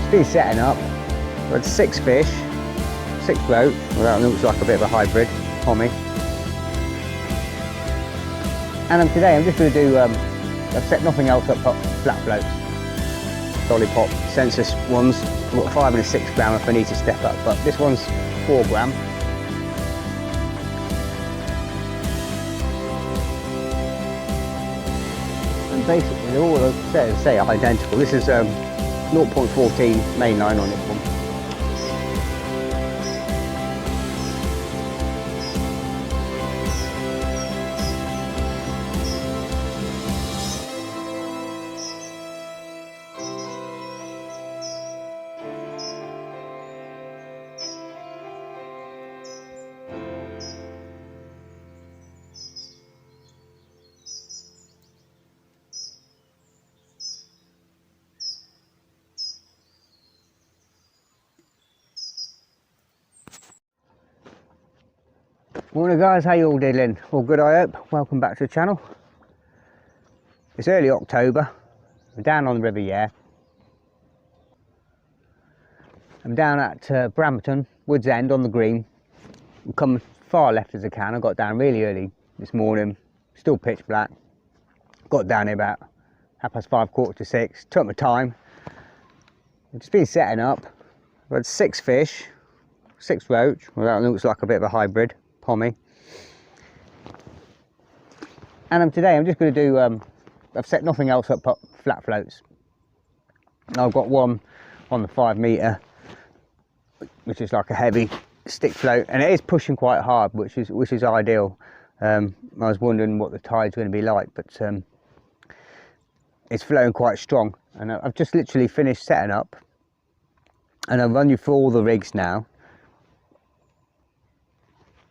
Just been setting up. We had 6 fish, 6 roach. Well, that looks like a bit of a hybrid pommy. And today I'm just going to do, I've set nothing else up but flat floats. Lollipop, census ones. I've got 5 and a 6 gram if I need to step up, but this one's 4 gram. And basically they're all, say, identical. This is 0.14 mainline on this one. Morning guys, how you all doing? All good, I hope. Welcome back to the channel. It's early October. I'm down on the River Yare. I'm down at Brammerton, Woods End on the green. I'm coming far left as I can. I got down really early this morning, still pitch black. Got down here about 5:30, 5:45. Took my time. I've just been setting up. I've had 6 fish, 6 roach. Well, that looks like a bit of a hybrid pommy. And today I'm just going to do, I've set nothing else up but flat floats. I've got one on the 5 metre, which is like a heavy stick float, and it is pushing quite hard, which is ideal. I was wondering what the tide's going to be like, but it's flowing quite strong. And I've just literally finished setting up, and I'll run you through all the rigs now.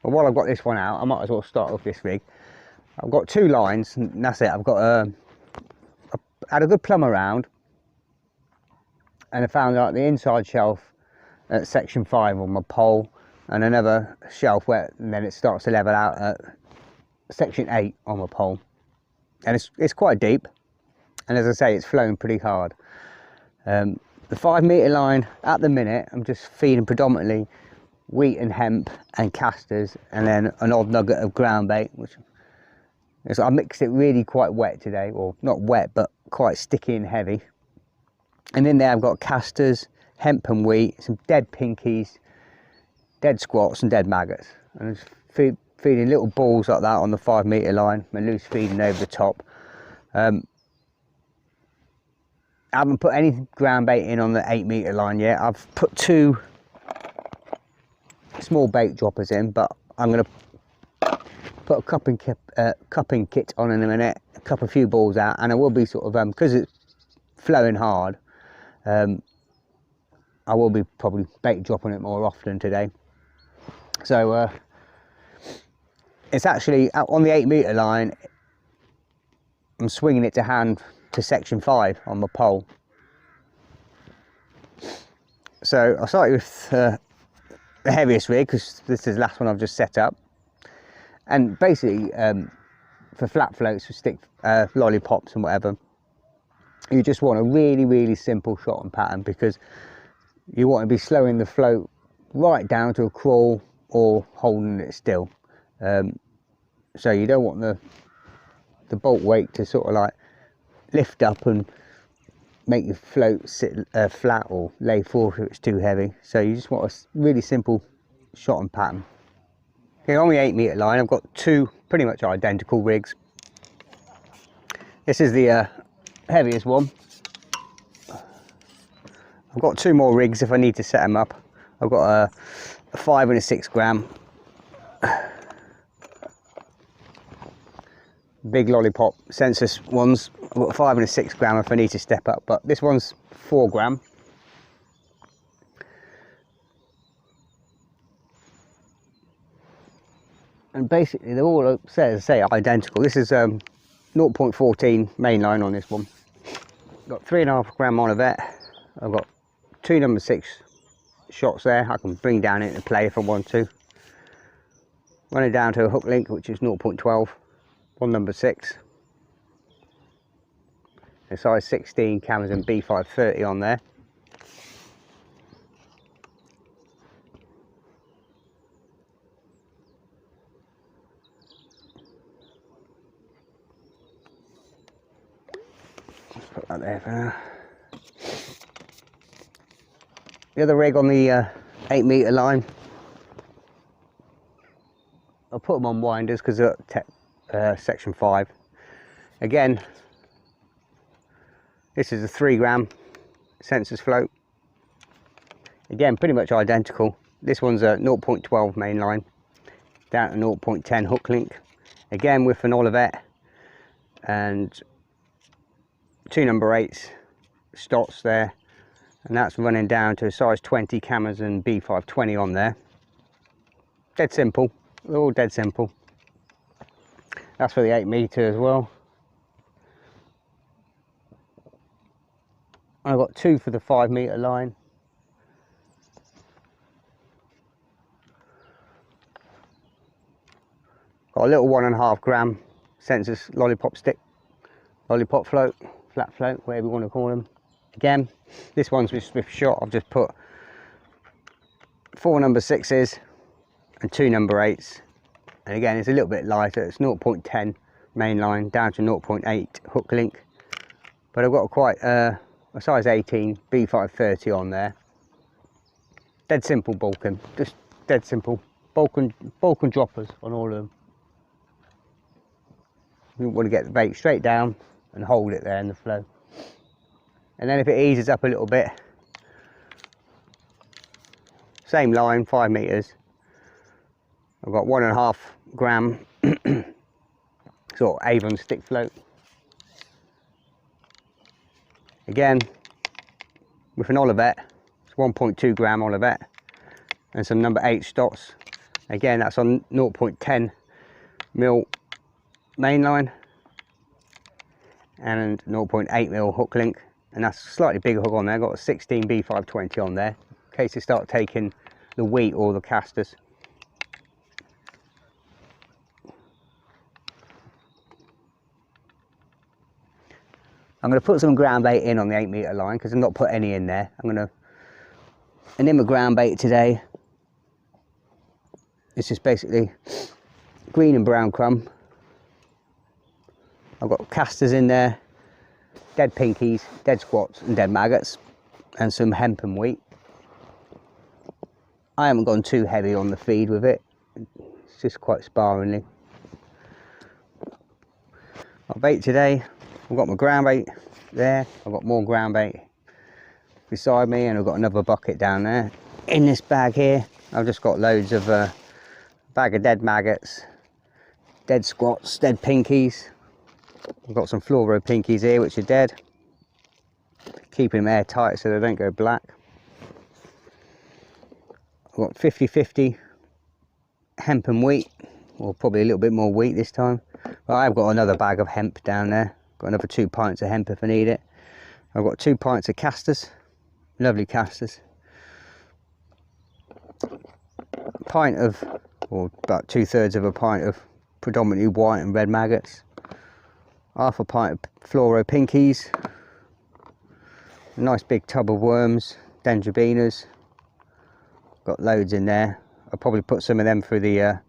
But while I've got this one out, I might as well start with this rig. I've got 2 lines, and that's it. I've got I had a good plumb around, and I found like the inside shelf at section 5 on my pole, and another shelf where, and then it starts to level out at section 8 on my pole. And it's quite deep, and as I say, it's flowing pretty hard. The 5 metre line at the minute, I'm just feeding predominantly wheat and hemp and casters, and then an odd nugget of ground bait, which is, I mixed it really quite wet today, or not wet but quite sticky and heavy. And in there I've got casters, hemp and wheat, some dead pinkies, dead squats and dead maggots, and just feeding little balls like that on the 5 metre line, and loose feeding over the top. I haven't put any ground bait in on the 8 metre line yet. I've put 2 small bait droppers in, but I'm going to put a cupping kit on in a minute, cup a few balls out, and I will be sort of, because it's flowing hard, I will be probably bait dropping it more often today. So it's actually on the 8 metre line, I'm swinging it to hand to section 5 on my pole. So I'll start with the heaviest rig, because this is the last one I've just set up. And basically for flat floats, for stick lollipops and whatever, you just want a really simple shot and pattern, because you want to be slowing the float right down to a crawl or holding it still. So you don't want the bolt weight to sort of like lift up and make your float sit flat or lay forward if it's too heavy. So you just want a really simple shot and pattern. Okay, on the 8 metre line I've got 2 pretty much identical rigs. This is the heaviest one. I've got 2 more rigs if I need to set them up. I've got a 5 and a 6 gram big lollipop census ones. I've got a 5 and a 6 gram if I need to step up, but this one's 4 gram. And basically they're all, say, identical. This is 0.14 mainline on this one. Got 3.5 gram on of it. I've got 2 number 6 shots there. I can bring down into play if I want to. Run it down to a hook link, which is 0.12. 1 number 6. A size 16 Camazon B530 on there. Put that there for now. The other rig on the 8 metre line, I'll put them on winders because they're section 5. Again, this is a 3 gram sensors float. Again, pretty much identical. This one's a 0.12 main line down to 0.10 hook link. Again with an Olivet and 2 number 8s stots there, and that's running down to size 20 cameras and B520 on there. Dead simple, they're all dead simple. That's for the 8 metre as well. I've got 2 for the 5 metre line. Got a little 1.5 gram sensors lollipop stick, lollipop float, flat float, whatever you want to call them. Again, this one's with Swift shot. I've just put 4 number 6s and 2 number 8s. And again, it's a little bit lighter. It's 0.10 main line down to 0.8 hook link. But I've got quite a size 18 B530 on there. Dead simple bulking, just dead simple. Bulk and droppers on all of them. You want to get the bait straight down and hold it there in the flow. And then if it eases up a little bit, same line, 5 meters. I've got 1.5 gram sort of Avon stick float. Again, with an Olivet, it's 1.2 gram Olivet and some number 8 stots. Again, that's on 0.10 mil main line and 0.8 mil hook link, and that's a slightly bigger hook on there. I've got a 16 B520 on there in case they start taking the wheat or the casters. I'm going to put some ground bait in on the 8 metre line because I've not put any in there. I'm going to anima ground bait today. It's just basically green and brown crumb. I've got casters in there, dead pinkies, dead squats and dead maggots, and some hemp and wheat. I haven't gone too heavy on the feed with it. It's just quite sparingly. Our bait today, I've got my ground bait there. I've got more ground bait beside me, and I've got another bucket down there. In this bag here, I've just got loads of bag of dead maggots, dead squats, dead pinkies. I've got some fluoro pinkies here which are dead, keeping them airtight so they don't go black. I've got 50-50 hemp and wheat, or probably a little bit more wheat this time. But I've got another bag of hemp down there. Got another 2 pints of hemp if I need it. I've got 2 pints of casters, lovely casters. A pint of, or about 2/3 of a pint of predominantly white and red maggots. Half a pint of fluoro pinkies. A nice big tub of worms, dendrobinas. Got loads in there. I'll probably put some of them through the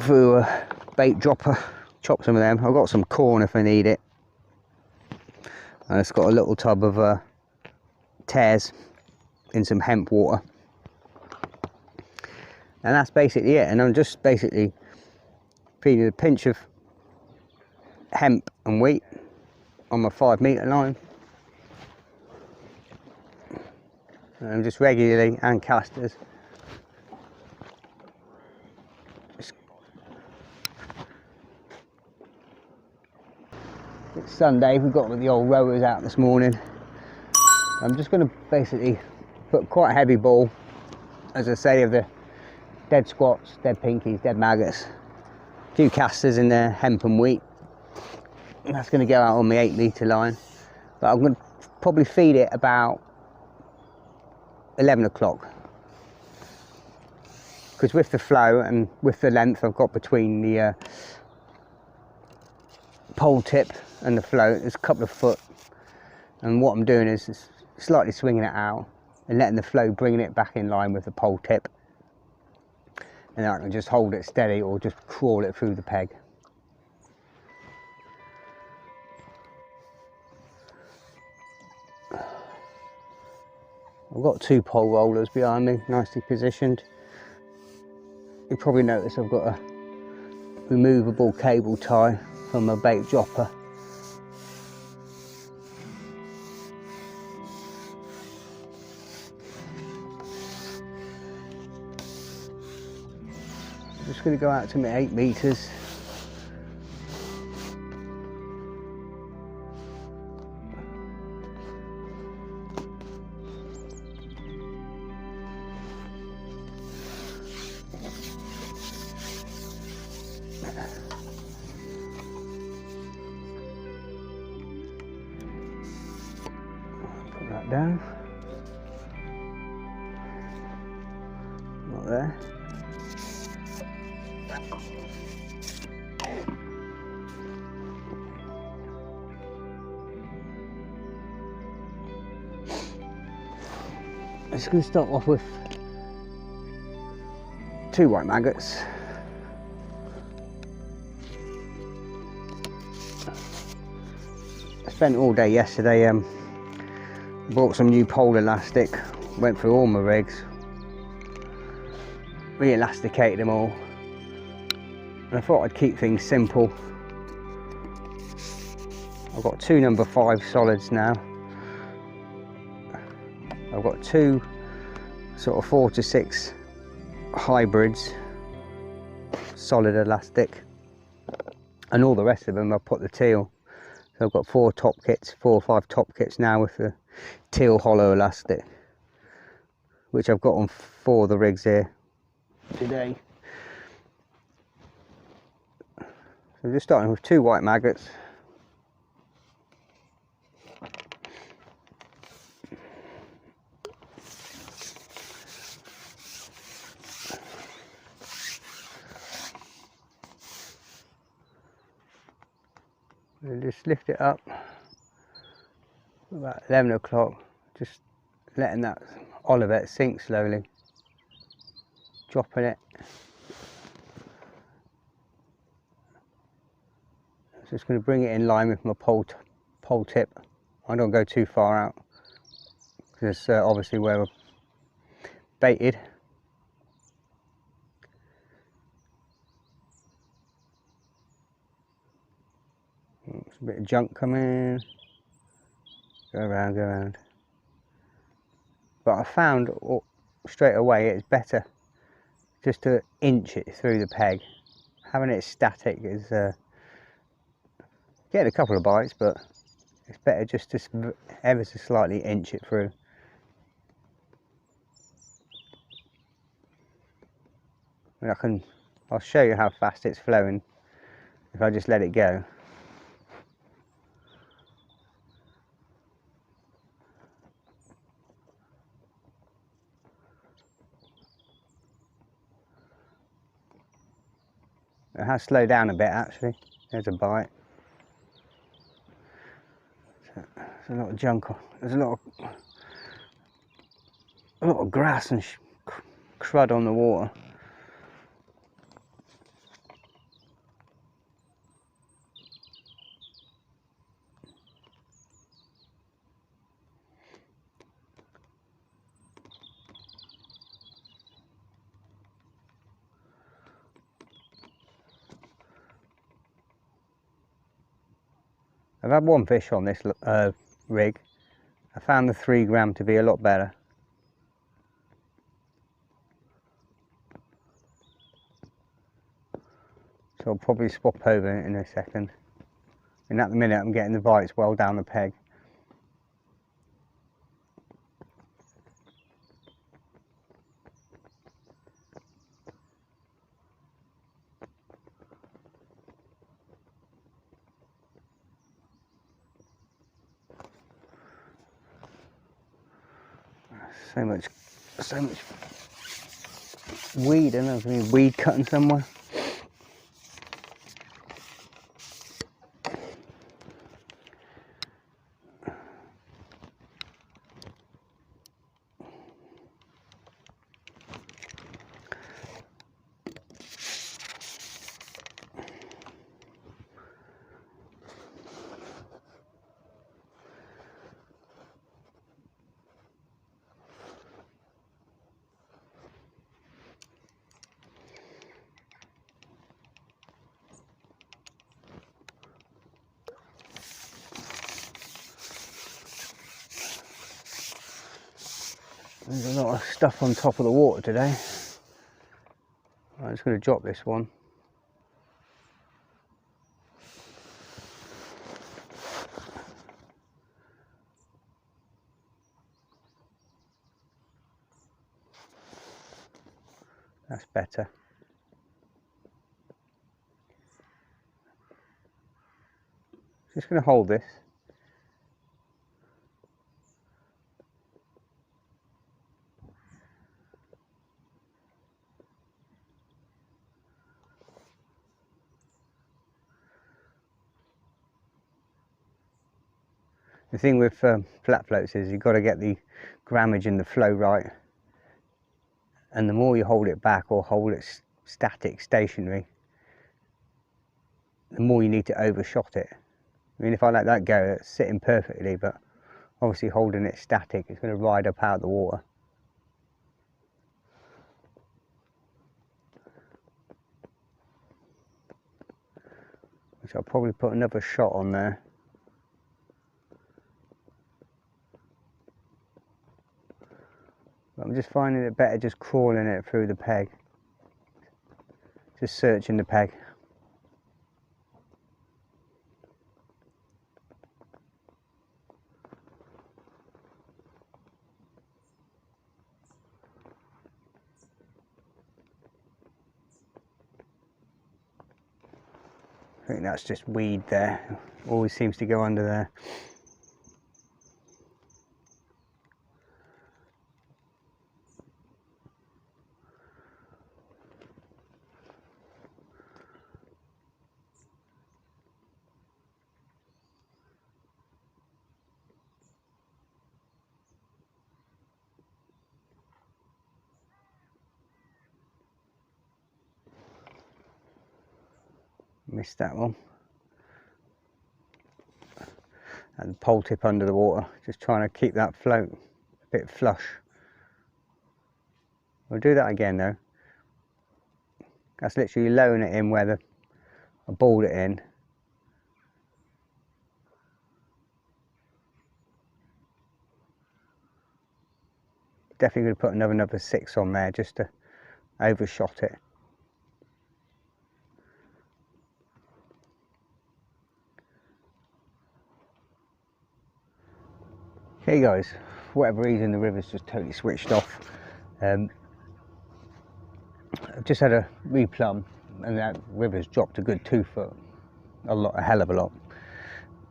through a bait dropper, chop some of them. I've got some corn if I need it. And it's got a little tub of tears in some hemp water. And that's basically it. And I'm just basically feeding a pinch of hemp and wheat on my 5 metre line. And just regularly, and casters. It's Sunday, we've got the old rowers out this morning. I'm just going to basically put quite a heavy ball, as I say, of the dead squats, dead pinkies, dead maggots. A few casters in there, hemp and wheat. And that's going to go out on my 8 metre line. But I'm going to probably feed it about 11 o'clock. Because with the flow and with the length I've got between the pole tip and the float, there's a couple of foot. And what I'm doing is slightly swinging it out and letting the flow bringing it back in line with the pole tip. And then I can just hold it steady or just crawl it through the peg. I've got 2 pole rollers behind me, nicely positioned. You probably notice I've got a removable cable tie from my bait dropper. I'm just going to go out to my 8 meters. Put that down. Not there. I'm just going to start off with 2 white maggots. I spent all day yesterday, bought some new pole elastic, went through all my rigs, re-elasticated them all, and I thought I'd keep things simple. I've got 2 number 5 solids now. I've got 2 sort of 4 to 6 hybrids, solid elastic, and all the rest of them I've put the teal. So I've got 4 top kits, 4 or 5 top kits now with the teal hollow elastic, which I've got on 4 of the rigs here today. So just starting with 2 white maggots. And just lift it up about 11 o'clock, just letting that olivet sink slowly, dropping it. Just going to bring it in line with my pole tip. I don't go too far out because it's obviously where we're baited. There's a bit of junk coming. Go around, go around. But I found straight away it's better just to inch it through the peg. Having it static is getting a couple of bites, but it's better just to ever so slightly inch it through. And I'll show you how fast it's flowing if I just let it go. It has slowed down a bit actually. There's a bite. There's a lot of junk. There's a lot of grass and crud on the water. I've had 1 fish on this rig. I found the 3 gram to be a lot better. So I'll probably swap over in a second. And at the minute I'm getting the bites well down the peg. So much weed, and there's going to be weed cutting somewhere. There's a lot of stuff on top of the water today. I'm just going to drop this one. That's better. Just going to hold this. The thing with flat floats is you've got to get the grammage and the flow right, and the more you hold it back or hold it static, stationary, the more you need to overshot it. I mean, if I let that go, it's sitting perfectly, but obviously holding it static, it's going to ride up out of the water. Which I'll probably put another shot on there. I'm just finding it better just crawling it through the peg. Just searching the peg. I think that's just weed there. Always seems to go under there. Missed that one. And the pole tip under the water, just trying to keep that float a bit flush. We'll do that again though. That's literally lowering it in where I balled it in. Definitely going to put another 6 on there just to overshot it. Okay guys, for whatever reason the river's just totally switched off. I've just had a replumb and that river's dropped a good 2 foot, a hell of a lot.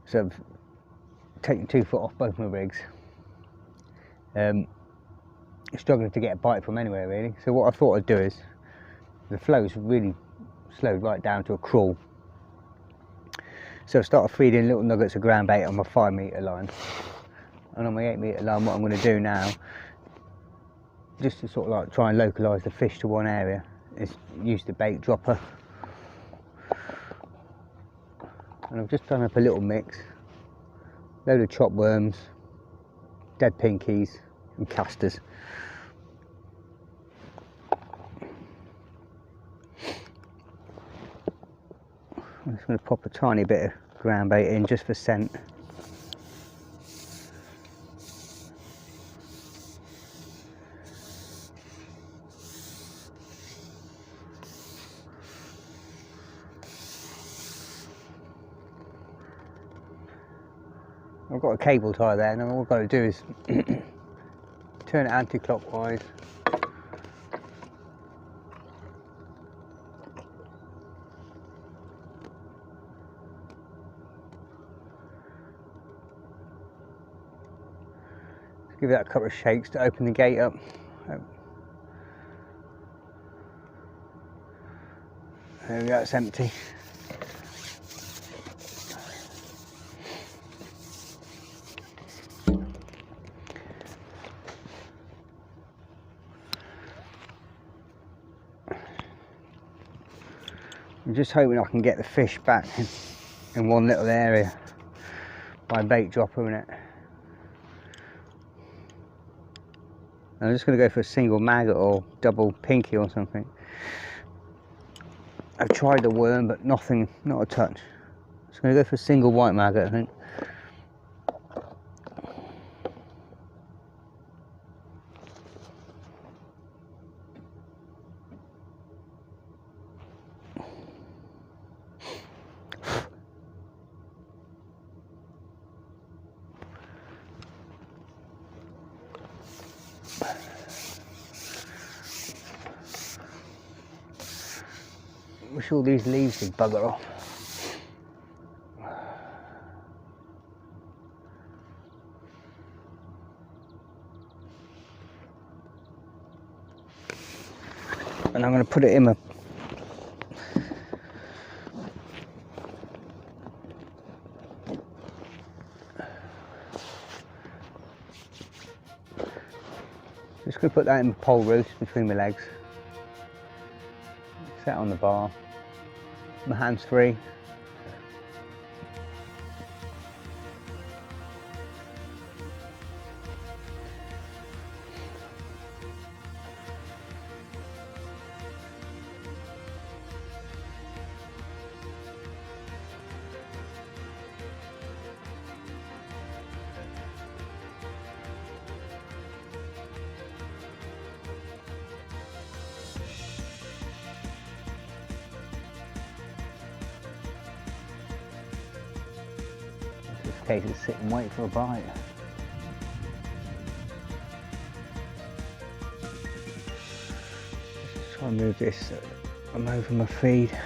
So I've taken 2 foot off both my rigs. Struggling to get a bite from anywhere really. So what I thought I'd do is, the flow's really slowed right down to a crawl. So I started feeding little nuggets of ground bait on my 5 metre line. And on my 8 metre line, what I'm going to do now, just to sort of like try and localise the fish to one area, is use the bait dropper. And I've just done up a little mix, load of chopped worms, dead pinkies and casters. I'm just going to pop a tiny bit of ground bait in just for scent. I've got a cable tie there, and all I've got to do is turn it anti-clockwise. Give that a couple of shakes to open the gate up. There we go, it's empty. I'm just hoping I can get the fish back in one little area by bait dropper in it. I'm just going to go for a single maggot or double pinky or something. I've tried the worm, but nothing, not a touch. Just going to go for a single white maggot, I think. push all these leaves to bugger off. And I'm going to put it in my just going to put that in my pole roost between my legs. Set on the bar. My hands free. In case it's sit and wait for a bite. Just try and move this so I'm over my feed.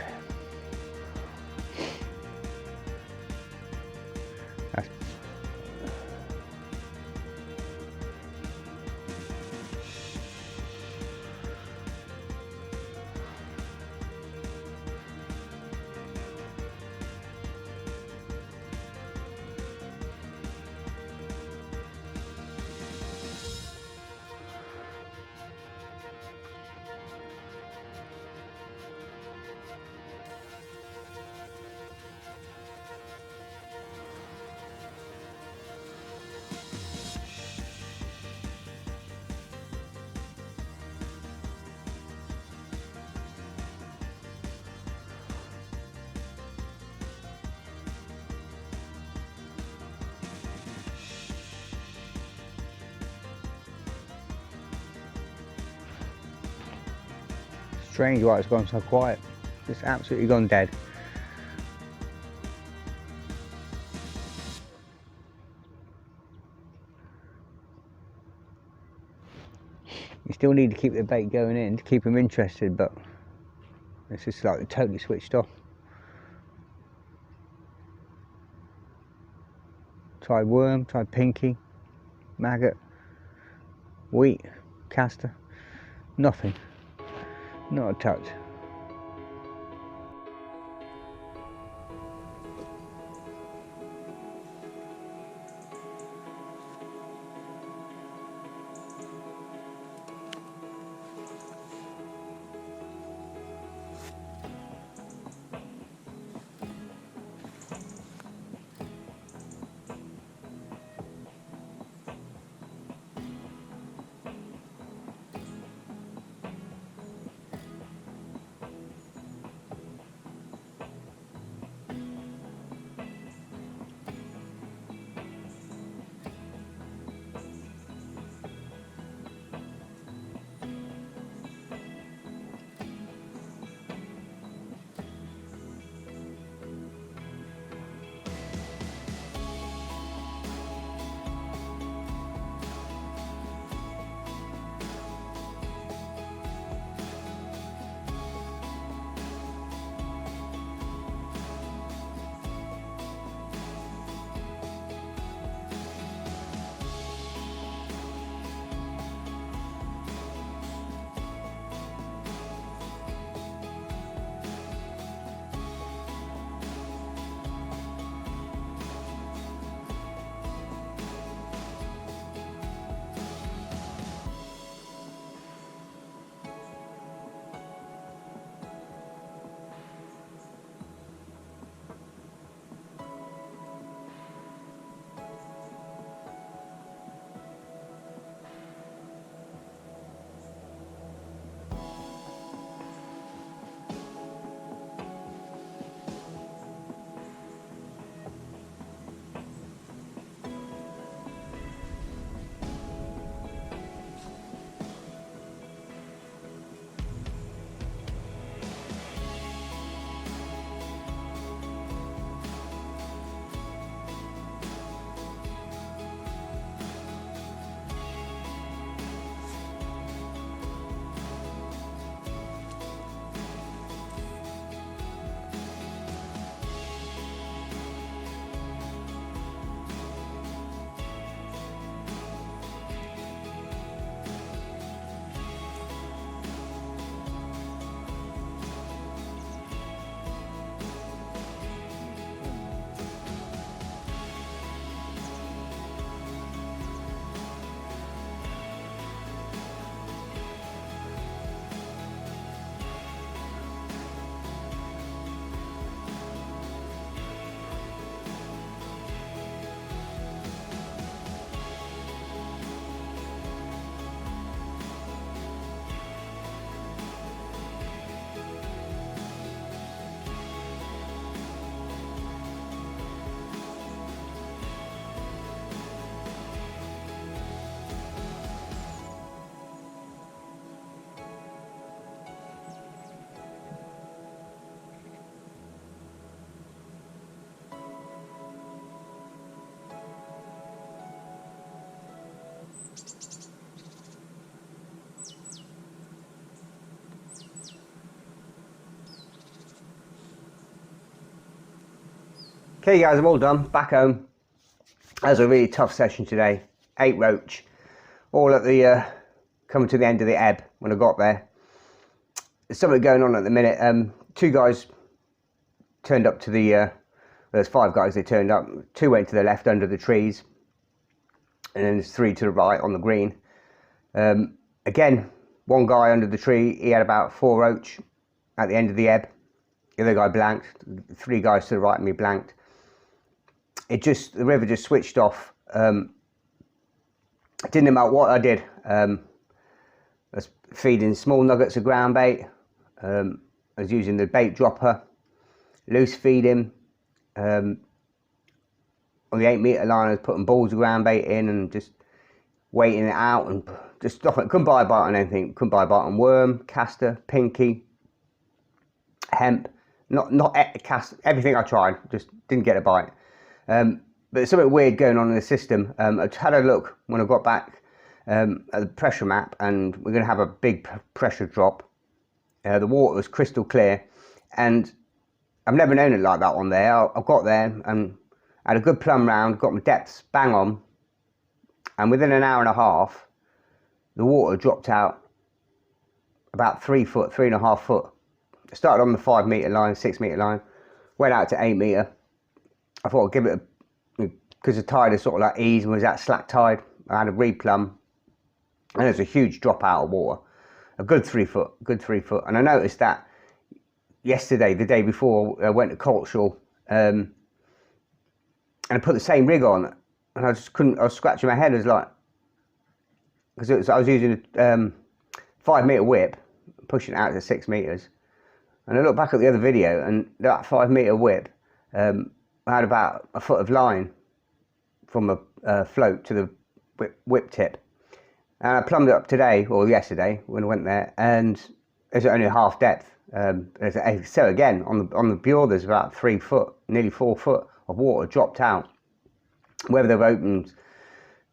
That's strange why it's gone so quiet. It's absolutely gone dead. You still need to keep the bait going in to keep them interested, but it's just like totally switched off. Tried worm, tried pinky, maggot, wheat, castor, nothing. Not a touch. Okay guys, I'm all done, back home. That was a really tough session today. 8 roach, all at the, coming to the end of the ebb when I got there. There's something going on at the minute. 2 guys turned up to the, there's 5 guys, they turned up. 2 went to the left under the trees, and then there's 3 to the right on the green. Again, 1 guy under the tree, he had about 4 roach at the end of the ebb. The other guy blanked. 3 guys to the right of me blanked. The river just switched off. It didn't matter what I did. I was feeding small nuggets of ground bait. I was using the bait dropper, loose feeding. On the 8 metre line, I was putting balls of ground bait in and just waiting it out and just stuff. I couldn't buy a bite on anything. Couldn't buy a bite on worm, castor, pinky, hemp. Not cast. Everything I tried, just didn't get a bite. But there's something weird going on in the system. I had a look when I got back at the pressure map, and we're going to have a big pressure drop. The water was crystal clear, and I've never known it like that on there. I got there and had a good plumb round, got my depths bang on, and within an hour and a half, the water dropped out about 3 foot, 3.5 foot. I started on the 5 metre line, 6 metre line, went out to 8 metre. I thought I'd give it because the tide is sort of like eased and was at slack tide. I had a replumb, and there's a huge drop out of water, a good 3 foot, And I noticed that yesterday, the day before, I went to Coltshaw, and I put the same rig on, and I just couldn't. I was scratching my head. I was like, because I was using a 5 metre whip, pushing it out to 6 metres. And I looked back at the other video, and that 5 metre whip, I had about a foot of line from a float to the whip tip. And I plumbed it up today, or yesterday, when I went there, and it's only half depth. So again, on the Bure, there's about 3 foot, nearly 4 foot of water dropped out. Whether they've opened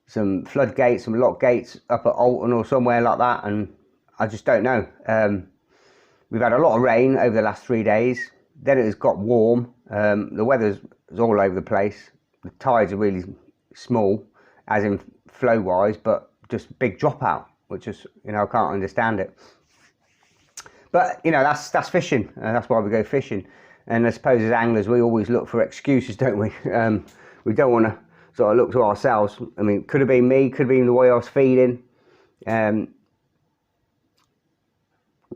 some floodgates, some lock gates up at Alton or somewhere like that, and I just don't know. We've had a lot of rain over the last 3 days. Then it has got warm. The weather's all over the place. The tides are really small, as in flow wise, but just big drop out, which is, I can't understand it. But that's fishing, and that's why we go fishing. And I suppose as anglers, we always look for excuses, don't we? We don't want to sort of look to ourselves. I mean, could have been me, could have been the way I was feeding.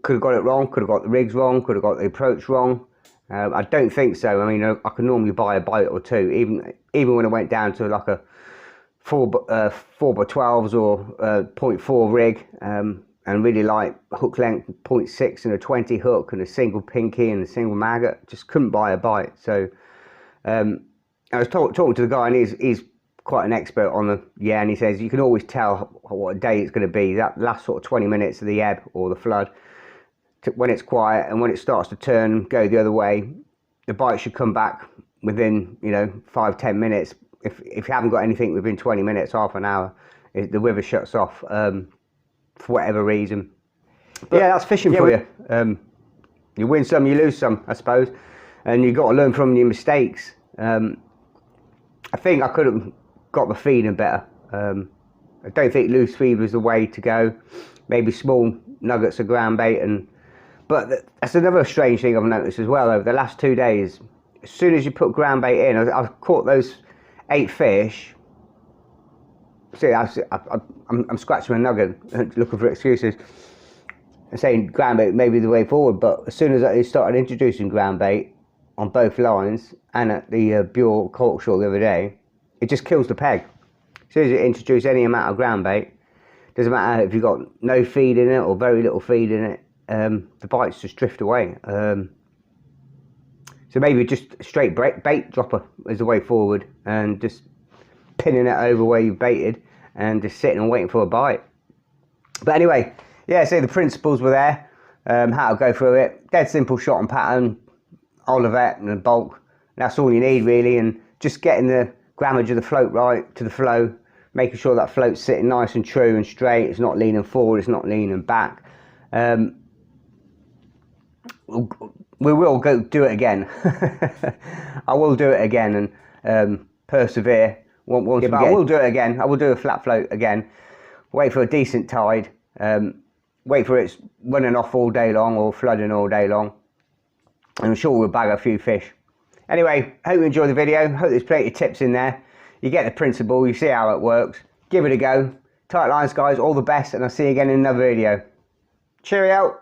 Could have got it wrong, could have got the rigs wrong, could have got the approach wrong. I don't think so. I mean, I can normally buy a bite or two, even when I went down to like a 4x12s or 0.4 rig, and really like hook length 0.6 and a 20 hook and a single pinky and a single maggot. Just couldn't buy a bite. So I was talking to the guy, and he's quite an expert on and he says you can always tell what day it's going to be. That last sort of 20 minutes of the ebb or the flood, when it's quiet and when it starts to turn, go the other way, the bite should come back within 5-10 minutes. If you haven't got anything within 20 minutes, half an hour, the river shuts off for whatever reason. But yeah, that's fishing for you. You win some, you lose some, I suppose, and you've got to learn from your mistakes. I think I could have got the feeding better. I don't think loose feed was the way to go. Maybe small nuggets of ground bait, but that's another strange thing I've noticed as well over the last 2 days. As soon as you put ground bait in, I've caught those 8 fish. See, I'm scratching my nugget, looking for excuses, and saying ground bait may be the way forward. But as soon as I started introducing ground bait on both lines and at the Bure Coltshaw the other day, it just kills the peg. As soon as you introduce any amount of ground bait, doesn't matter if you've got no feed in it or very little feed in it, the bites just drift away. So maybe just straight bait dropper is the way forward, and just pinning it over where you baited and just sitting and waiting for a bite. But anyway, yeah, so the principles were there, how to go through it. Dead simple shot and pattern, Olivet and a bulk. That's all you need really, and just getting the grammage of the float right to the flow, making sure that float's sitting nice and true and straight. It's not leaning forward, it's not leaning back. we will go do it again. I will do it again and persevere. Once but I will do it again. I will do a flat float again. Wait for a decent tide. Wait for it's running off all day long or flooding all day long. I'm sure we'll bag a few fish. Anyway, hope you enjoy the video. Hope there's plenty of tips in there. You get the principle, you see how it works. Give it a go. Tight lines, guys, all the best, and I'll see you again in another video. Cheerio.